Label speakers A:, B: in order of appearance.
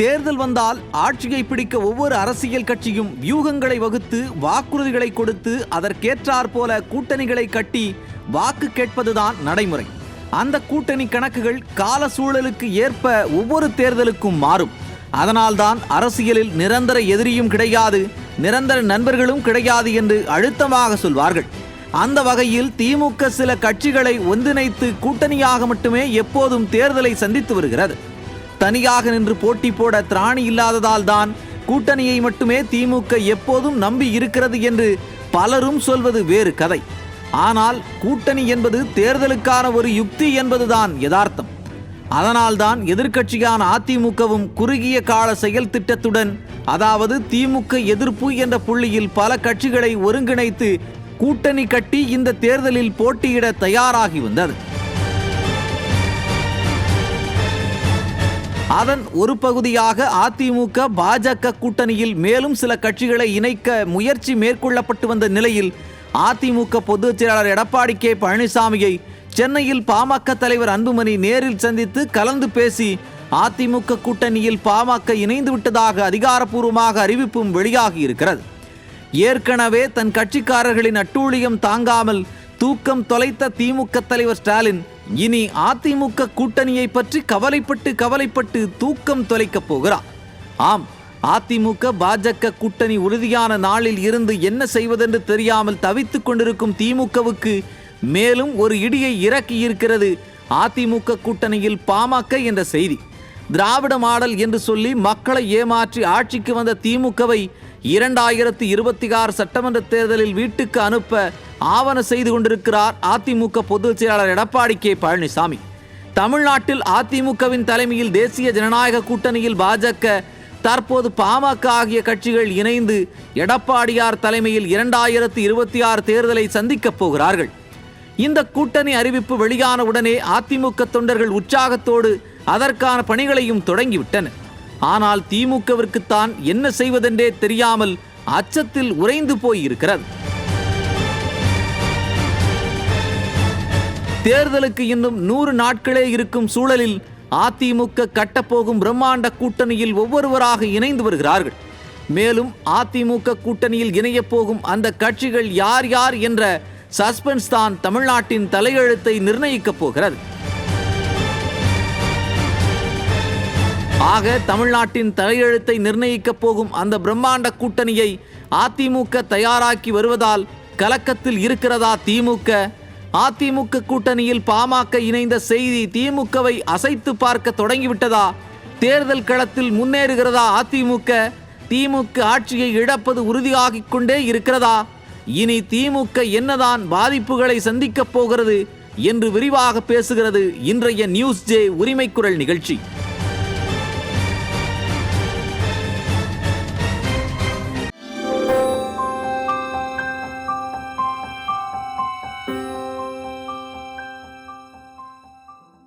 A: தேர்தல் வந்தால் ஆட்சியை பிடிக்க ஒவ்வொரு அரசியல் கட்சியும் வியூகங்களை வகுத்து வாக்குறுதிகளை கொடுத்து அதற்கேற்றாற் போல கூட்டணிகளை கட்டி வாக்கு கேட்பதுதான் நடைமுறை. அந்த கூட்டணி கணக்குகள் கால சூழலுக்கு ஏற்ப ஒவ்வொரு தேர்தலுக்கும் மாறும். அதனால்தான் அரசியலில் நிரந்தர எதிரியும் கிடையாது, நிரந்தர நண்பர்களும் கிடையாது என்று அழுத்தமாக சொல்வார்கள். அந்த வகையில் திமுக சில கட்சிகளை ஒன்றிணைத்து கூட்டணியாக மட்டுமே எப்போதும் தேர்தலை சந்தித்து வருகிறது. தனியாக நின்று போட்டி போட திராணி இல்லாததால் தான் கூட்டணியை மட்டுமே திமுக எப்போதும் நம்பி இருக்கிறது என்று பலரும் சொல்வது வேறு கதை. ஆனால் கூட்டணி என்பது தேர்தலுக்கான ஒரு யுக்தி என்பதுதான் யதார்த்தம். அதனால்தான் எதிர்க்கட்சியான அதிமுகவும் குறுகிய கால செயல் திட்டத்துடன், அதாவது திமுக எதிர்ப்பு என்ற புள்ளியில் பல கட்சிகளை ஒருங்கிணைத்து கூட்டணி கட்டி இந்த தேர்தலில் போட்டியிட தயாராகி வந்தது. அதன் ஒரு பகுதியாக அதிமுக பாஜக கூட்டணியில் மேலும் சில கட்சிகளை இணைக்க முயற்சி மேற்கொள்ளப்பட்டு வந்த நிலையில் அதிமுக பொதுச் செயலாளர் எடப்பாடி கே பழனிசாமியை சென்னையில் பாமக தலைவர் அன்புமணி நேரில் சந்தித்து கலந்து பேசி அதிமுக கூட்டணியில் பாமக இணைந்து விட்டதாக அதிகாரப்பூர்வமாக அறிவிப்பும் வெளியாகி இருக்கிறது. ஏற்கனவே தன் கட்சிக்காரர்களின் அட்டூழியம் தாங்காமல் தூக்கம் தொலைத்த திமுக தலைவர் ஸ்டாலின் இனி அதிமுக கூட்டணியை பற்றி கவலைப்பட்டு தூக்கம் தொலைக்கப் போகிறார். ஆம், அதிமுக பாஜக கூட்டணி உறுதியான நாளில் இருந்து என்ன செய்வதென்று தெரியாமல் தவித்துக் கொண்டிருக்கும் திமுகவுக்கு மேலும் ஒரு இடியை இறக்கி இருக்கிறது அதிமுக கூட்டணியில் பாமக என்ற செய்தி. திராவிட மாடல் என்று சொல்லி மக்களை ஏமாற்றி ஆட்சிக்கு வந்த திமுகவை 2026 சட்டமன்ற தேர்தலில் வீட்டுக்கு அனுப்ப ஆவண செய்து கொண்டிருக்கிறார் அதிமுக பொதுச் செயலாளர் எடப்பாடி கே பழனிசாமி. தமிழ்நாட்டில் அதிமுகவின் தலைமையில் தேசிய ஜனநாயக கூட்டணியில் பாஜக, தற்போது பாமக ஆகிய கட்சிகள் இணைந்து எடப்பாடியார் தலைமையில் 2026 தேர்தலை சந்திக்கப் போகிறார்கள். இந்த கூட்டணி அறிவிப்பு வெளியான உடனே அதிமுக தொண்டர்கள் உற்சாகத்தோடு அதற்கான பணிகளையும் தொடங்கிவிட்டனர். ஆனால் திமுகவிற்குத்தான் என்ன செய்வதென்றே தெரியாமல் அச்சத்தில் உறைந்து போயிருக்கிறது. தேர்தலுக்கு இன்னும் 100 நாட்களே இருக்கும் சூழலில் அதிமுக கட்டப்போகும் பிரம்மாண்ட கூட்டணியில் ஒவ்வொருவராக இணைந்து வருகிறார்கள். மேலும் அதிமுக கூட்டணியில் இணையப் போகும் அந்த கட்சிகள் யார் யார் என்ற சஸ்பென்ஸ் தான் தமிழ்நாட்டின் தலையெழுத்தை நிர்ணயிக்கப் போகிறது. ஆக தமிழ்நாட்டின் தலையெழுத்தை நிர்ணயிக்கப் போகும் அந்த பிரம்மாண்ட கூட்டணியை அதிமுக தயாராக்கி வருவதால் கலக்கத்தில் இருக்கிறதா திமுக? அதிமுக கூட்டணியில் பாமக இணைந்த செய்தி திமுகவை அசைத்து பார்க்க தொடங்கிவிட்டதா? தேர்தல் களத்தில் முன்னேறுகிறதா அதிமுக? திமுக ஆட்சியை இழப்பது உறுதியாகிக் கொண்டே இருக்கிறதா? இனி திமுக என்னதான் பாதிப்புகளை சந்திக்கப் போகிறது என்று விரிவாக பேசுகிறது இன்றைய நியூஸ் ஜே உரிமைக்குரல் நிகழ்ச்சி.